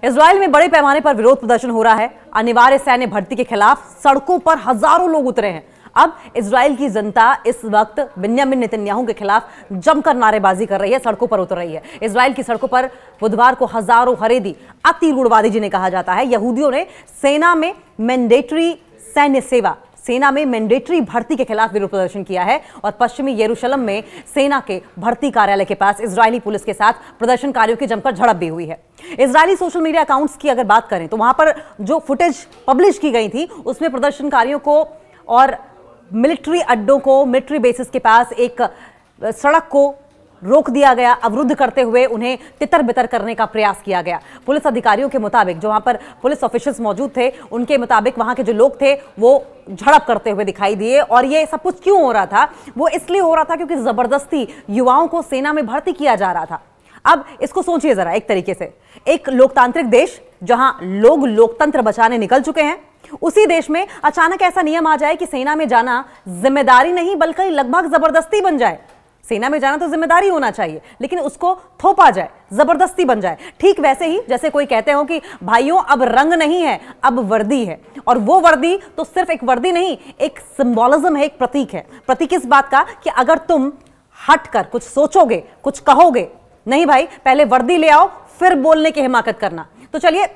Israel में बड़े पैमाने पर विरोध प्रदर्शन हो रहा है। अनिवार्य सैन्य भर्ती के खिलाफ सड़कों पर हजारों लोग उतरे हैं। अब इजराइल की जनता इस वक्त बेंजामिन नेतन्याहू के खिलाफ जमकर नारेबाजी कर रही है, सड़कों पर उतर रही है। इजराइल की सड़कों पर बुधवार को हजारों हरेदी, अति रूढ़वादी जिन्हें कहा जाता है, यहूदियों ने सेना में मैंडेटरी भर्ती के खिलाफ विरोध प्रदर्शन किया है और पश्चिमी यरूशलेम में सेना के भर्ती कार्यालय के पास इजरायली पुलिस के साथ प्रदर्शनकारियों की जमकर झड़प भी हुई है। इजरायली सोशल मीडिया अकाउंट्स की अगर बात करें तो वहां पर जो फुटेज पब्लिश की गई थी उसमें प्रदर्शनकारियों को और मिलिट्री अड्डों को, मिलिट्री बेसिस के पास एक सड़क को रोक दिया गया, अवरुद्ध करते हुए उन्हें तितर बितर करने का प्रयास किया गया। पुलिस अधिकारियों के मुताबिक, जो वहां पर पुलिस ऑफिशियल्स मौजूद थे, उनके मुताबिक वहां के जो लोग थे वो झड़प करते हुए दिखाई दिए। और ये सब कुछ क्यों हो रहा था? वो इसलिए हो रहा था क्योंकि जबरदस्ती युवाओं को सेना में भर्ती किया जा रहा था। अब इसको सोचिए जरा, एक तरीके से एक लोकतांत्रिक देश जहां लोग लोकतंत्र बचाने निकल चुके हैं, उसी देश में अचानक ऐसा नियम आ जाए कि सेना में जाना जिम्मेदारी नहीं बल्कि लगभग जबरदस्ती बन जाए। सेना में जाना तो जिम्मेदारी होना चाहिए, लेकिन उसको थोपा जाए, जबरदस्ती बन जाए। ठीक वैसे ही जैसे कोई कहते हो कि भाइयों अब रंग नहीं है, अब वर्दी है। और वो वर्दी तो सिर्फ एक वर्दी नहीं, एक सिंबोलिज्म है, एक प्रतीक है। प्रतीक इस बात का कि अगर तुम हटकर कुछ सोचोगे, कुछ कहोगे, नहीं भाई पहले वर्दी ले आओ फिर बोलने की हिमाकत करना। तो चलिए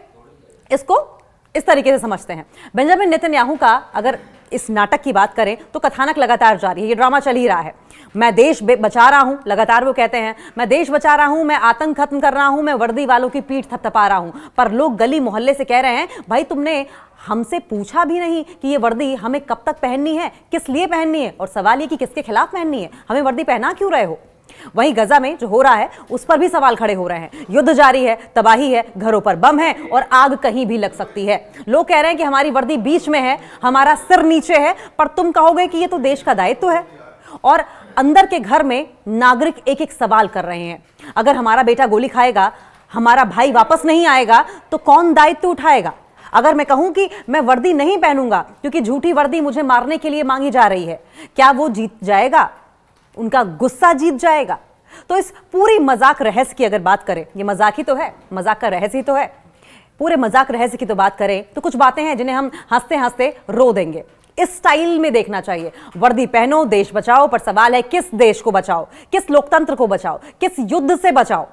इसको इस तरीके से समझते हैं। बेंजामिन नेतन्याहू का अगर इस नाटक की बात करें तो कथानक लगातार जारी है, ये ड्रामा चल ही रहा है। मैं देश बचा रहा हूं, लगातार वो कहते हैं मैं देश बचा रहा हूं, मैं आतंक खत्म कर रहा हूं, मैं वर्दी वालों की पीठ थपथपा रहा हूं। पर लोग गली मोहल्ले से कह रहे हैं भाई तुमने हमसे पूछा भी नहीं कि ये वर्दी हमें कब तक पहननी है, किस लिए पहननी है, और सवाल ये कि किसके खिलाफ पहननी है, हमें वर्दी पहना क्यों रहे हो। वहीं गजा में जो हो रहा है उस पर भी सवाल खड़े हो रहे हैं। युद्ध जारी है, तबाही है, घरों पर बम है और आग कहीं भी लग सकती है। लोग कह रहे हैं कि हमारी वर्दी बीच में है, हमारा सिर नीचे है, पर तुम कहोगे कि ये तो देश का दायित्व है। और अंदर के घर में नागरिक एक एक सवाल कर रहे हैं, अगर हमारा बेटा गोली खाएगा, हमारा भाई वापस नहीं आएगा तो कौन दायित्व उठाएगा। अगर मैं कहूं कि मैं वर्दी नहीं पहनूंगा क्योंकि झूठी वर्दी मुझे मारने के लिए मांगी जा रही है, क्या वो जीत जाएगा? उनका गुस्सा जीत जाएगा? तो इस पूरी मजाक रहस्य की अगर बात करें, ये मजाक ही तो है, मजाक का रहस्य ही तो है। पूरे मजाक रहस्य की तो बात करें तो कुछ बातें हैं जिन्हें हम हंसते हंसते रो देंगे। इस स्टाइल में देखना चाहिए, वर्दी पहनो देश बचाओ, पर सवाल है किस देश को बचाओ, किस लोकतंत्र को बचाओ, किस युद्ध से बचाओ।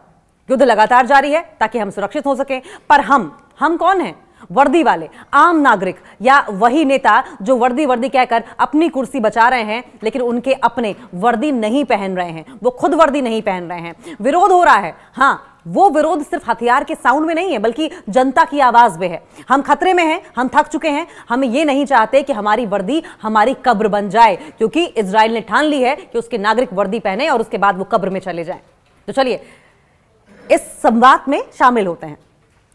युद्ध लगातार जारी है ताकि हम सुरक्षित हो सकें, पर हम कौन हैं? वर्दी वाले, आम नागरिक, या वही नेता जो वर्दी वर्दी कहकर अपनी कुर्सी बचा रहे हैं लेकिन उनके अपने वर्दी नहीं पहन रहे हैं, वो खुद वर्दी नहीं पहन रहे हैं। विरोध हो रहा है, हाँ वो विरोध सिर्फ हथियार के साउंड में नहीं है बल्कि जनता की आवाज में है। हम खतरे में हैं, हम थक चुके हैं, हम ये नहीं चाहते कि हमारी वर्दी हमारी कब्र बन जाए, क्योंकि इजराइल ने ठान ली है कि उसके नागरिक वर्दी पहने और उसके बाद वो कब्र में चले जाएं। तो चलिए इस संवाद में शामिल होते हैं।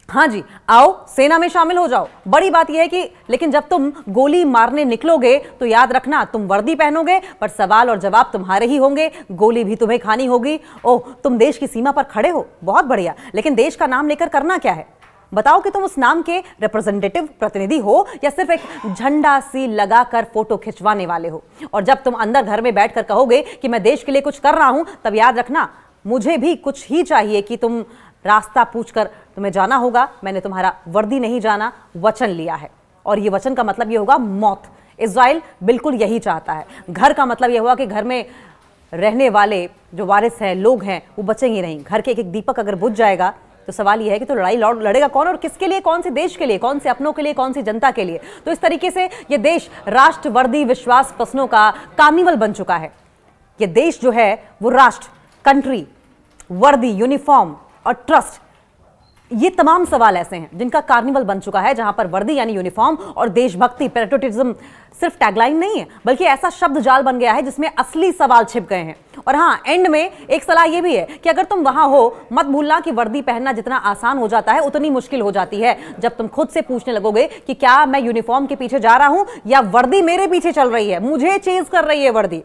हाँ जी, आओ सेना में शामिल हो जाओ। बड़ी बात यह है कि लेकिन जब तुम गोली मारने निकलोगे तो याद रखना तुम वर्दी पहनोगे, पर सवाल और जवाब तुम्हारे ही होंगे, गोली भी तुम्हें खानी होगी। ओह, तुम देश की सीमा पर खड़े हो, बहुत बढ़िया, लेकिन देश का नाम लेकर करना क्या है? बताओ कि तुम उस नाम के रिप्रेजेंटेटिव, प्रतिनिधि हो या सिर्फ एक झंडा सी लगाकर फोटो खिंचवाने वाले हो। और जब तुम अंदर घर में बैठकर कहोगे कि मैं देश के लिए कुछ कर रहा हूं, तब याद रखना मुझे भी कुछ ही चाहिए कि तुम रास्ता पूछकर तुम्हें जाना होगा। मैंने तुम्हारा वर्दी नहीं जाना, वचन लिया है, और ये वचन का मतलब ये होगा मौत। इजराइल बिल्कुल यही चाहता है। घर का मतलब यह हुआ कि घर में रहने वाले जो वारिस हैं, लोग हैं, वो बचेंगे नहीं। घर के एक एक दीपक अगर बुझ जाएगा तो सवाल यह है कि तो लड़ाई लड़ेगा कौन, और किसके लिए? कौन से देश के लिए? कौन से अपनों के लिए? कौन सी जनता के लिए? तो इस तरीके से ये देश राष्ट्र वर्दी विश्वास पसनों का कार्निवल बन चुका है। ये देश जो है वो राष्ट्र, कंट्री, वर्दी, यूनिफॉर्म और ट्रस्ट, ये तमाम सवाल ऐसे हैं जिनका कार्निवल बन चुका है, जहां पर वर्दी यानी यूनिफॉर्म और देशभक्ति, पैट्रियोटिज्म सिर्फ टैगलाइन नहीं है बल्कि ऐसा शब्द जाल बन गया है जिसमें असली सवाल छिप गए हैं। और हाँ, एंड में एक सलाह यह भी है कि अगर तुम वहां हो, मत भूलना कि वर्दी पहनना जितना आसान हो जाता है उतनी मुश्किल हो जाती है जब तुम खुद से पूछने लगोगे कि क्या मैं यूनिफॉर्म के पीछे जा रहा हूं या वर्दी मेरे पीछे चल रही है, मुझे चेज कर रही है वर्दी।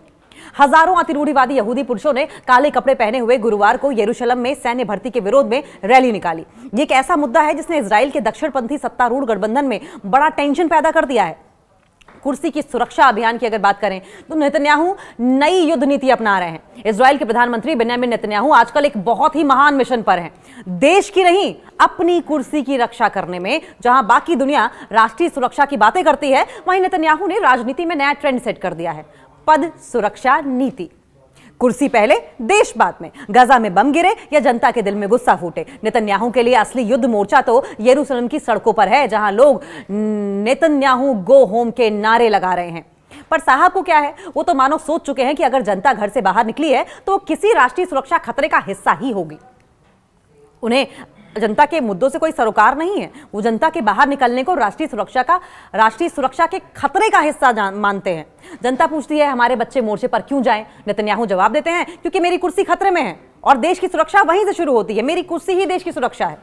हजारों अतिरूढ़िवादी यहूदी पुरुषों ने काले कपड़े पहने हुए गुरुवार को यरूशलेम में सैन्य भर्ती के विरोध में रैली निकाली। ये एक ऐसा मुद्दा है जिसने इजराइल के दक्षिणपंथी सत्तारूढ़ गठबंधन में बड़ा टेंशन पैदा कर दिया है। कुर्सी की सुरक्षा अभियान की अगर बात करें तो नेतन्याहू नई युद्ध नीति अपना रहे हैं। इजराइल के प्रधानमंत्री बेंजामिन नेतन्याहू आजकल एक बहुत ही महान मिशन पर हैं। देश की नहीं, अपनी कुर्सी की रक्षा करने में जहां बाकी दुनिया राष्ट्रीय सुरक्षा की बातें करती है, वहीं नेतन्याहू ने राजनीति में नया ट्रेंड सेट कर दिया है। पद सुरक्षा नीति। कुर्सी पहले, देश बाद में। गजा में बम गिरे या जनता के दिल में गुस्सा फूटे, नेतन्याहू के लिए असली युद्ध मोर्चा तो यरूशलेम की सड़कों पर है, जहां लोग नेतन्याहू गो होम के नारे लगा रहे हैं। पर साहब को क्या है, वो तो मानो सोच चुके हैं कि अगर जनता घर से बाहर निकली है तो किसी राष्ट्रीय सुरक्षा खतरे का हिस्सा ही होगी। उन्हें जनता के मुद्दों से कोई सरोकार नहीं है। वो जनता के बाहर निकलने को राष्ट्रीय सुरक्षा के खतरे का हिस्सा मानते हैं। जनता पूछती है हमारे बच्चे मोर्चे पर क्यों जाएं? नेतन्याहू जवाब देते हैं क्योंकि मेरी कुर्सी खतरे में है और देश की सुरक्षा वहीं से शुरू होती है। मेरी कुर्सी ही देश की सुरक्षा है।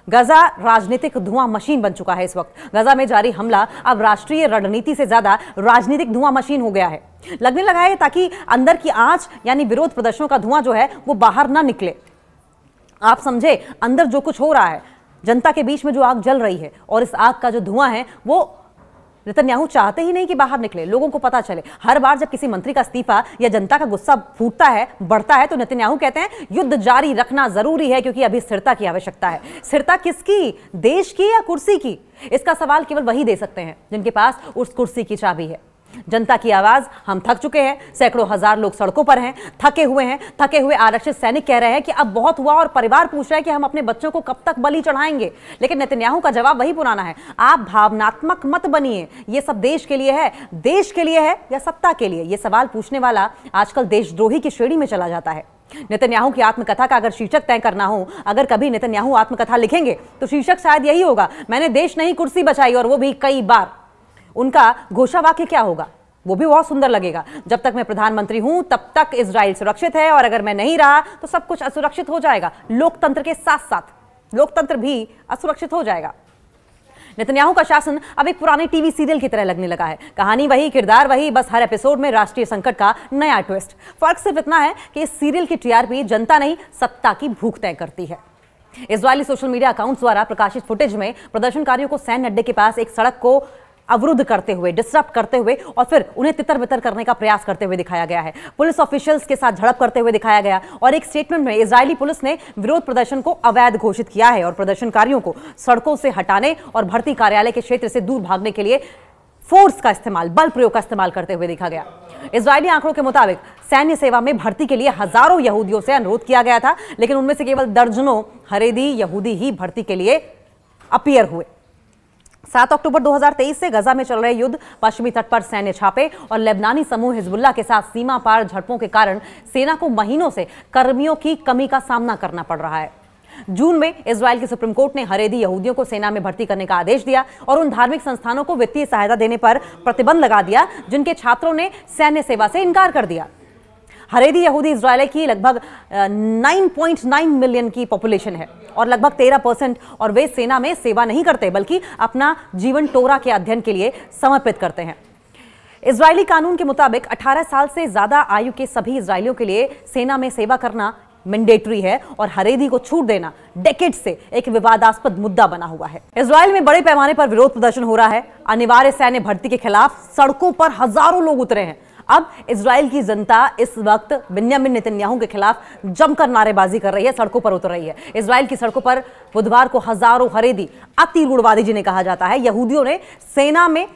गजा राजनीतिक धुआं मशीन बन चुका है। इस वक्त गजा में जारी हमला अब राष्ट्रीय रणनीति से ज्यादा राजनीतिक धुआं मशीन हो गया है। लगने लगा है ताकि अंदर की आंच यानी विरोध प्रदर्शनों का धुआं जो है वो बाहर ना निकले। आप समझे, अंदर जो कुछ हो रहा है, जनता के बीच में जो आग जल रही है और इस आग का जो धुआं है वो नेतन्याहू चाहते ही नहीं कि बाहर निकले, लोगों को पता चले। हर बार जब किसी मंत्री का इस्तीफा या जनता का गुस्सा फूटता है, बढ़ता है, तो नेतन्याहू कहते हैं युद्ध जारी रखना जरूरी है क्योंकि अभी स्थिरता की आवश्यकता है। स्थिरता किसकी? देश की या कुर्सी की? इसका सवाल केवल वही दे सकते हैं जिनके पास उस कुर्सी की चाबी है। जनता की आवाज, हम थक चुके हैं। सैकड़ों हजार लोग सड़कों पर हैं, थके हुए आरक्षित सैनिक कह रहे हैं कि अब बहुत हुआ और परिवार पूछ रहे हैं कि हम अपने बच्चों को कब तक बलि चढ़ाएंगे। लेकिन नेतन्याहू का जवाब वही पुराना है, आप भावनात्मक मत बनिए, ये सब देश के लिए है। देश के लिए है या सत्ता के लिए? ये सवाल पूछने वाला आजकल देशद्रोही की श्रेणी में चला जाता है। नेतन्याहू की आत्मकथा का अगर शीर्षक तय करना हो, अगर कभी नेतन्याहू आत्मकथा लिखेंगे तो शीर्षक शायद यही होगा, मैंने देश नहीं कुर्सी बचाई, और वो भी कई बार। उनका घोषवाक्य क्या होगा? वो भी बहुत सुंदर लगेगा, जब तक मैं प्रधानमंत्री हूं तब तक इजराइल सुरक्षित है और अगर मैं नहीं रहा तो सब कुछ असुरक्षित हो जाएगा। लोकतंत्र के साथ साथ लोकतंत्र भी असुरक्षित हो जाएगा। नेतन्याहू का शासन अब एक पुराने टीवी सीरियल की तरह लगने लगा है। कहानी वही, किरदार वही, बस हर एपिसोड में राष्ट्रीय संकट का नया ट्विस्ट। फर्क सिर्फ इतना है कि इस सीरियल की टीआरपी जनता नहीं, सत्ता की भूख तय करती है। इजरायली सोशल मीडिया अकाउंट्स द्वारा प्रकाशित फुटेज में प्रदर्शनकारियों को सैन्य अड्डे के पास एक सड़क को अवरुद्ध करते हुए, डिस्टर्ब करते हुए और फिर उन्हें तितर बितर करने का प्रयास करते हुए दिखाया गया है। पुलिस ऑफिशियल्स के साथ झड़प करते हुए दिखाया गया और एक स्टेटमेंट में इजरायली पुलिस ने विरोध प्रदर्शन को अवैध घोषित किया है और प्रदर्शनकारियों को सड़कों से हटाने और भर्ती कार्यालय के क्षेत्र से दूर भागने के लिए फोर्स का इस्तेमाल, बल प्रयोग का इस्तेमाल करते हुए देखा गया। इजरायली आंकड़ों के मुताबिक सैन्य सेवा में भर्ती के लिए हजारों यहूदियों से अनुरोध किया गया था, लेकिन उनमें से केवल दर्जनों हरेदी यहूदी ही भर्ती के लिए अपीयर हुए। 7 अक्टूबर 2023 से गजा में चल रहे युद्ध, पश्चिमी तट पर सैन्य छापे और लेबनानी समूह हिजबुल्लाह के साथ सीमा पार झड़पों के कारण सेना को महीनों से कर्मियों की कमी का सामना करना पड़ रहा है। जून में इजराइल की सुप्रीम कोर्ट ने हरेदी यहूदियों को सेना में भर्ती करने का आदेश दिया और उन धार्मिक संस्थानों को वित्तीय सहायता देने पर प्रतिबंध लगा दिया जिनके छात्रों ने सैन्य सेवा से इनकार कर दिया। हरेदी यहूदी इजराइल की लगभग 9.9 मिलियन की पॉपुलेशन है और लगभग 13% और वे सेना में सेवा नहीं करते बल्कि अपना जीवन टोरा के अध्ययन के लिए समर्पित करते हैं। इजरायली कानून के मुताबिक 18 साल से ज्यादा आयु के सभी इजरायलियों के लिए सेना में सेवा करना मैंडेटरी है और हरेदी को छूट देना डेकेड से एक विवादास्पद मुद्दा बना हुआ है। इजराइल में बड़े पैमाने पर विरोध प्रदर्शन हो रहा है। अनिवार्य सैन्य भर्ती के खिलाफ सड़कों पर हजारों लोग उतरे हैं। अब इजराइल की जनता इस वक्त बेंजामिन नेतन्याहू के खिलाफ जमकर नारेबाजी कर रही है, सड़कों पर उतर रही है। इजराइल की सड़कों पर बुधवार को हजारों हरेदी, अति रूढ़वादी जिन्हें कहा जाता है, यहूदियों ने सेना में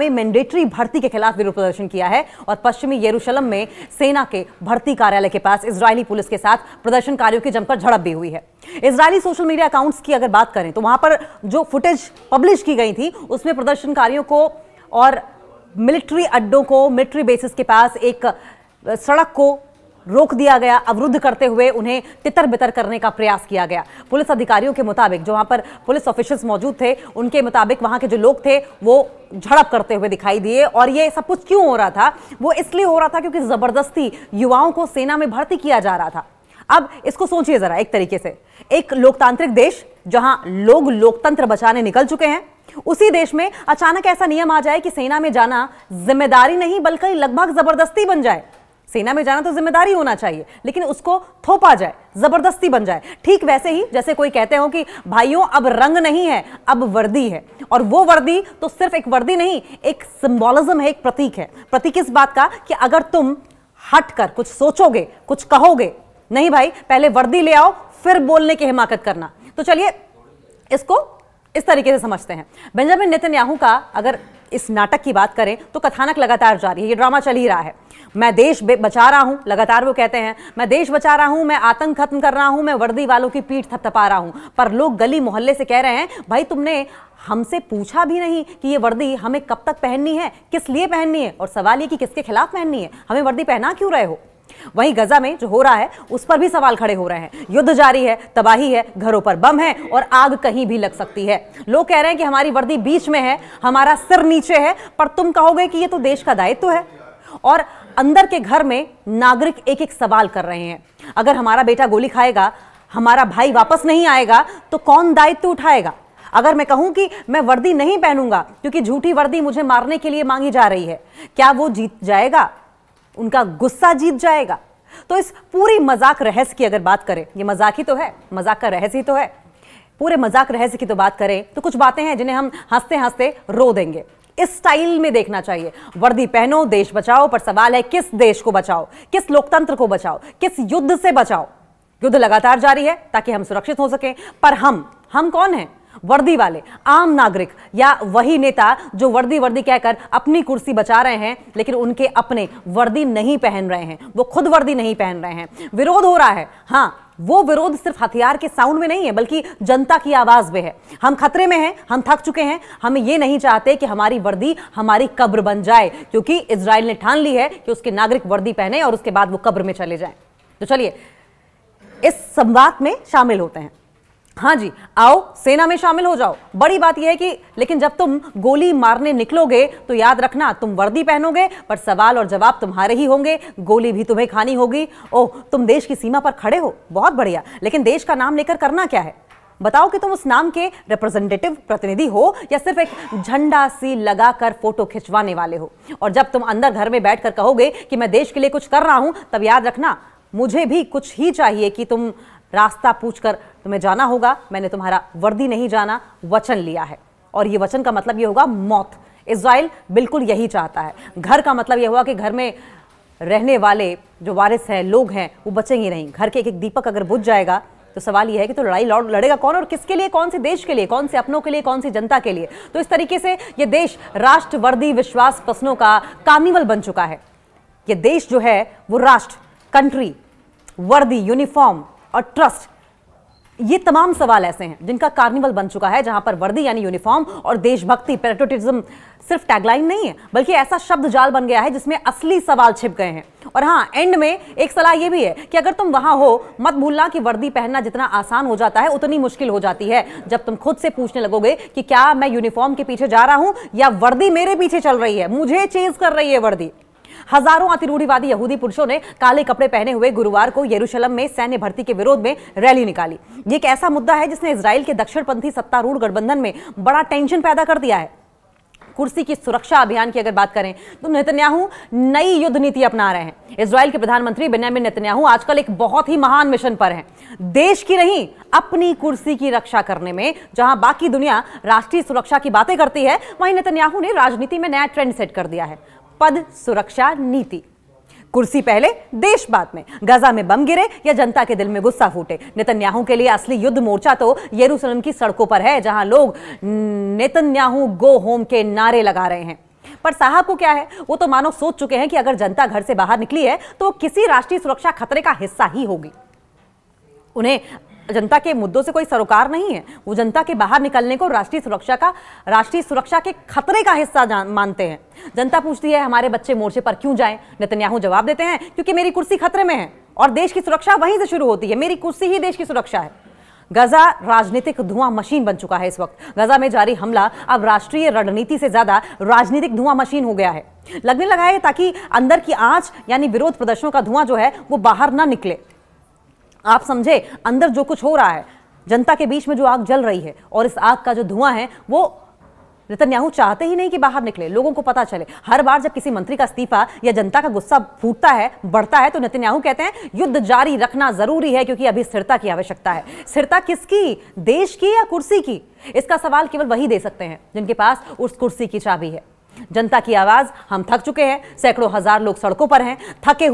मैंडेटरी भर्ती के खिलाफ विरोध प्रदर्शन किया है और पश्चिमी यरूशलेम में सेना के भर्ती कार्यालय के पास इजरायली पुलिस के साथ प्रदर्शनकारियों की जमकर झड़प भी हुई है। इजरायली सोशल मीडिया अकाउंट्स की अगर बात करें तो वहां पर जो फुटेज पब्लिश की गई थी उसमें प्रदर्शनकारियों को और मिलिट्री अड्डों को, मिलिट्री बेसिस के पास एक सड़क को रोक दिया गया, अवरुद्ध करते हुए उन्हें तितर बितर करने का प्रयास किया गया। पुलिस अधिकारियों के मुताबिक, जो वहां पर पुलिस ऑफिशियल्स मौजूद थे, उनके मुताबिक वहां के जो लोग थे वो झड़प करते हुए दिखाई दिए। और ये सब कुछ क्यों हो रहा था? वो इसलिए हो रहा था क्योंकि जबरदस्ती युवाओं को सेना में भर्ती किया जा रहा था। अब इसको सोचिए जरा, एक तरीके से एक लोकतांत्रिक देश जहां लोग लोकतंत्र बचाने निकल चुके हैं, उसी देश में अचानक ऐसा नियम आ जाए कि सेना में जाना जिम्मेदारी नहीं बल्कि लगभग जबरदस्ती बन जाए। सेना में जाना तो जिम्मेदारी होना चाहिए, लेकिन उसको थोपा जाए, जबरदस्ती बन जाए। ठीक वैसे ही जैसे कोई कहते हो कि भाइयों अब रंग नहीं है, अब वर्दी है। और वो वर्दी तो सिर्फ एक वर्दी नहीं, एक सिंबोलिज्म है, एक प्रतीक है। प्रतीक इस बात का कि अगर तुम हटकर कुछ सोचोगे, कुछ कहोगे, नहीं भाई पहले वर्दी ले आओ फिर बोलने की हिमाकत करना। तो चलिए इसको इस तरीके से समझते हैं। बेंजामिन नेतन्याहू का अगर इस नाटक की बात करें तो कथानक लगातार जारी है, ये ड्रामा चल ही रहा है। मैं देश बचा रहा हूं, लगातार वो कहते हैं मैं देश बचा रहा हूं, मैं आतंक खत्म कर रहा हूं, मैं वर्दी वालों की पीठ थपथपा रहा हूं। पर लोग गली मोहल्ले से कह रहे हैं भाई तुमने हमसे पूछा भी नहीं कि ये वर्दी हमें कब तक पहननी है, किस लिए पहननी है, और सवाल ये कि किसके खिलाफ पहननी है, हमें वर्दी पहना क्यों रहे हो। वहीं गजा में जो हो रहा है उस पर भी सवाल खड़े हो रहे हैं। युद्ध जारी है, तबाही है, घरों पर बम है और आग कहीं भी लग सकती है। लोग कह रहे हैं कि हमारी वर्दी बीच में है, हमारा सिर नीचे है, पर तुम कहोगे कि ये तो देश का दायित्व है। और अंदर के घर में नागरिक एक एक सवाल कर रहे हैं, अगर हमारा बेटा गोली खाएगा, हमारा भाई वापस नहीं आएगा तो कौन दायित्व उठाएगा। अगर मैं कहूं कि मैं वर्दी नहीं पहनूंगा क्योंकि झूठी वर्दी मुझे मारने के लिए मांगी जा रही है, क्या वो जीत जाएगा, उनका गुस्सा जीत जाएगा। तो इस पूरी मजाक रहस्य की अगर बात करें, ये मजाक ही तो है, मजाक का रहस्य ही तो है, पूरे मजाक रहस्य की तो बात करें तो कुछ बातें हैं जिन्हें हम हंसते हंसते रो देंगे। इस स्टाइल में देखना चाहिए, वर्दी पहनो देश बचाओ, पर सवाल है किस देश को बचाओ, किस लोकतंत्र को बचाओ, किस युद्ध से बचाओ। युद्ध लगातार जारी है ताकि हम सुरक्षित हो सकें, पर हम कौन हैं, वर्दी वाले, आम नागरिक, या वही नेता जो वर्दी वर्दी कहकर अपनी कुर्सी बचा रहे हैं लेकिन उनके अपने वर्दी नहीं पहन रहे हैं, वो खुद वर्दी नहीं पहन रहे हैं। विरोध हो रहा है, हाँ वो विरोध सिर्फ हथियार के साउंड में नहीं है बल्कि जनता की आवाज में है। हम खतरे में हैं, हम थक चुके हैं, हम ये नहीं चाहते कि हमारी वर्दी हमारी कब्र बन जाए, क्योंकि इजराइल ने ठान ली है कि उसके नागरिक वर्दी पहने और उसके बाद वो कब्र में चले जाएं। तो चलिए इस संवाद में शामिल होते हैं। हाँ जी, आओ सेना में शामिल हो जाओ। बड़ी बात यह है कि लेकिन जब तुम गोली मारने निकलोगे तो याद रखना तुम वर्दी पहनोगे, पर सवाल और जवाब तुम्हारे ही होंगे, गोली भी तुम्हें खानी होगी। ओह, तुम देश की सीमा पर खड़े हो, बहुत बढ़िया, लेकिन देश का नाम लेकर करना क्या है। बताओ कि तुम उस नाम के रिप्रेजेंटेटिव, प्रतिनिधि हो या सिर्फ एक झंडा सी लगाकर फोटो खिंचवाने वाले हो। और जब तुम अंदर घर में बैठकर कहोगे कि मैं देश के लिए कुछ कर रहा हूं, तब याद रखना मुझे भी कुछ ही चाहिए कि तुम रास्ता पूछकर तुम्हें जाना होगा। मैंने तुम्हारा वर्दी नहीं जाना, वचन लिया है, और ये वचन का मतलब ये होगा मौत। इजराइल बिल्कुल यही चाहता है। घर का मतलब यह हुआ कि घर में रहने वाले जो वारिस हैं, लोग हैं, वो बचेंगे नहीं। घर के एक एक दीपक अगर बुझ जाएगा तो सवाल यह है कि तो लड़ाई लड़ेगा कौन, और किसके लिए, कौन से देश के लिए, कौन से अपनों के लिए, कौन सी जनता के लिए। तो इस तरीके से ये देश राष्ट्र वर्दी विश्वास पसनों का कार्निवल बन चुका है। ये देश जो है वो राष्ट्र, कंट्री, वर्दी, यूनिफॉर्म और ट्रस्ट, ये तमाम सवाल ऐसे हैं जिनका कार्निवल बन चुका है, जहां पर वर्दी यानी यूनिफॉर्म और देशभक्ति, पैट्रियोटिज्म सिर्फ टैगलाइन नहीं है बल्कि ऐसा शब्द जाल बन गया है जिसमें असली सवाल छिप गए हैं। और हाँ, एंड में एक सलाह यह भी है कि अगर तुम वहां हो, मत भूलना कि वर्दी पहनना जितना आसान हो जाता है उतनी मुश्किल हो जाती है जब तुम खुद से पूछने लगोगे कि क्या मैं यूनिफॉर्म के पीछे जा रहा हूं या वर्दी मेरे पीछे चल रही है, मुझे चेज कर रही है वर्दी। हजारों अतिरूढ़ीवादी यहूदी पुरुषों ने काले कपड़े पहने हुए गुरुवार को यरूशलेम में सैन्य भर्ती के विरोध में रैली निकाली। ये एक ऐसा मुद्दा है जिसने इजराइल के दक्षिणपंथी सत्तारूढ़ गठबंधन में बड़ा टेंशन पैदा कर दिया है। कुर्सी की सुरक्षा अभियान की अगर बात करें तो नेतन्याहू नई युद्ध नीति अपना रहे हैं। इजराइल के प्रधानमंत्री बेंजामिन नेतन्याहू आजकल एक बहुत ही महान मिशन पर हैं, देश की नहीं अपनी कुर्सी की रक्षा करने में। जहां बाकी दुनिया राष्ट्रीय सुरक्षा की बातें करती है, वहीं नेतन्याहू ने राजनीति में नया ट्रेंड सेट कर दिया है, पद सुरक्षा नीति। कुर्सी पहले, देश बाद में। गजा में बम गिरे या जनता के दिल में गुस्सा फूटे, नेतन्याहू के लिए असली युद्ध मोर्चा तो यरूशलेम की सड़कों पर है, जहां लोग नेतन्याहू गो होम के नारे लगा रहे हैं। पर साहब को क्या है, वो तो मानो सोच चुके हैं कि अगर जनता घर से बाहर निकली है तो किसी राष्ट्रीय सुरक्षा खतरे का हिस्सा ही होगी। उन्हें जनता के मुद्दों से कोई सरोकार नहीं है, वो जनता के बाहर निकलने को राष्ट्रीय सुरक्षा के खतरे का हिस्सा मानते हैं। जनता पूछती है हमारे बच्चे मोर्चे पर क्यों जाएं, नेतन्याहू जवाब देते हैं क्योंकि मेरी कुर्सी खतरे में है और देश की सुरक्षा वहीं से शुरू होती है, मेरी कुर्सी ही देश की सुरक्षा है। गजा राजनीतिक धुआं मशीन बन चुका है इस वक्त। गजा में जारी हमला अब राष्ट्रीय रणनीति से ज्यादा राजनीतिक धुआं मशीन हो गया है। लगने लगा है ताकि अंदर की आंच यानी विरोध प्रदर्शनों का धुआं जो है वो बाहर ना निकले। आप समझे, अंदर जो कुछ हो रहा है, जनता के बीच में जो आग जल रही है और इस आग का जो धुआं है वो नेतन्याहू चाहते ही नहीं कि बाहर निकले, लोगों को पता चले। हर बार जब किसी मंत्री का इस्तीफा या जनता का गुस्सा फूटता है, बढ़ता है, तो नेतन्याहू कहते हैं युद्ध जारी रखना जरूरी है क्योंकि अभी स्थिरता की आवश्यकता है। स्थिरता किसकी? देश की या कुर्सी की? इसका सवाल केवल वही दे सकते हैं जिनके पास उस कुर्सी की चाबी है। जनता की आवाज, हम थक चुके हैं। सैकड़ों हजार लोग सड़कों पर हैं, थके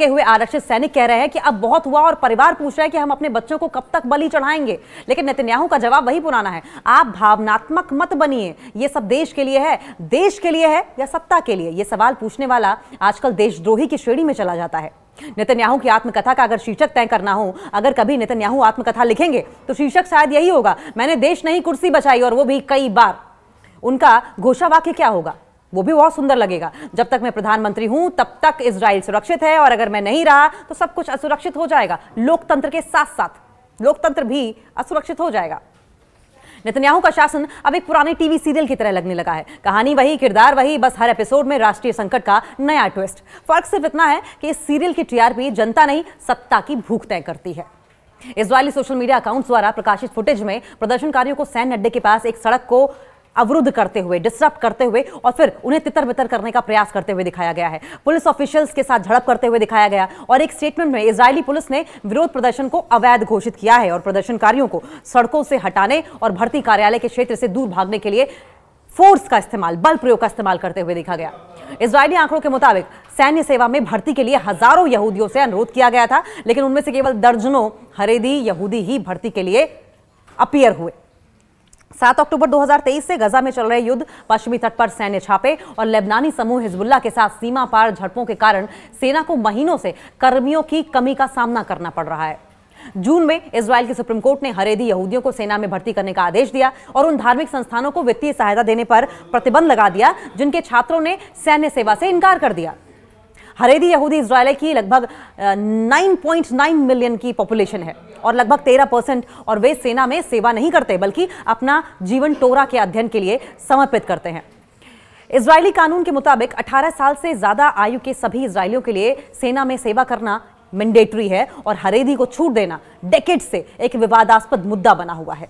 हुए आरक्षित सैनिक कह रहे हैं कि अब बहुत हुआ, और परिवार पूछ रहे हैं कि हम अपने बच्चों को कब तक बलि चढ़ाएंगे। लेकिन नेतन्याहू का जवाब वही पुराना है, आप भावनात्मक मत बनिए, ये सब देश के लिए है। देश के लिए है या सत्ता के लिए? ये सवाल पूछने वाला आजकल देशद्रोही की श्रेणी में चला जाता है। नेतन्याहू की आत्मकथा का अगर शीर्षक तय करना हो, अगर कभी नेतन्याहू आत्मकथा लिखेंगे तो शीर्षक शायद यही होगा, मैंने देश नहीं कुर्सी बचाई, और वो भी कई बार। उनका घोषवाक्य क्या होगा? वो भी बहुत सुंदर लगेगा, जब तक मैं प्रधानमंत्री हूं तब तक इजराइल सुरक्षित है, और अगर मैं नहीं रहा तो सब कुछ असुरक्षित हो जाएगा। लोकतंत्र के साथ साथ लोकतंत्र भी असुरक्षित हो जाएगा। नेतन्याहू का शासन अब एक पुराने टीवी सीरियल की तरह लगने लगा है। कहानी वही, किरदार वही, बस हर एपिसोड में राष्ट्रीय संकट का नया ट्विस्ट। फर्क सिर्फ इतना है कि इस सीरियल की टीआरपी जनता नहीं, सत्ता की भूख तय करती है। इजरायली सोशल मीडिया अकाउंट्स द्वारा प्रकाशित फुटेज में प्रदर्शनकारियों को सैन्य अड्डे के पास एक सड़क को अवरुद्ध करते हुए, डिस्टर्ब करते हुए और फिर उन्हें तितर-बितर करने का प्रयास करते हुए दिखाया गया है। पुलिस ऑफिशियल्स के साथ झड़प करते हुए दिखाया गया, और एक स्टेटमेंट में इजरायली पुलिस ने विरोध प्रदर्शन को अवैध घोषित किया है और प्रदर्शनकारियों को सड़कों से हटाने और भर्ती कार्यालय के क्षेत्र से दूर भागने के लिए फोर्स का इस्तेमाल, बल प्रयोग का इस्तेमाल करते हुए देखा गया। इजरायली आंकड़ों के मुताबिक सैन्य सेवा में भर्ती के लिए हजारों यहूदियों से अनुरोध किया गया था, लेकिन उनमें से केवल दर्जनों हरेदी यहूदी ही भर्ती के लिए अपीयर हुए। 7 अक्टूबर 2023 से गजा में चल रहे युद्ध, पश्चिमी तट पर सैन्य छापे और लेबनानी समूह हिजबुल्लाह के साथ सीमा पार झड़पों के कारण सेना को महीनों से कर्मियों की कमी का सामना करना पड़ रहा है। जून में इजराइल की सुप्रीम कोर्ट ने हरेदी यहूदियों को सेना में भर्ती करने का आदेश दिया और उन धार्मिक संस्थानों को वित्तीय सहायता देने पर प्रतिबंध लगा दिया जिनके छात्रों ने सैन्य सेवा से इनकार कर दिया। हरेदी यहूदी इजराइल की लगभग 9.9 मिलियन की पॉपुलेशन है और लगभग 13%, और वे सेना में सेवा नहीं करते बल्कि अपना जीवन टोरा के अध्ययन के लिए समर्पित करते हैं। इजरायली कानून के मुताबिक 18 साल से ज्यादा आयु के सभी इजरायलियों के लिए सेना में सेवा करना मैंडेटरी है, और हरेदी को छूट देना डेकेड से एक विवादास्पद मुद्दा बना हुआ है।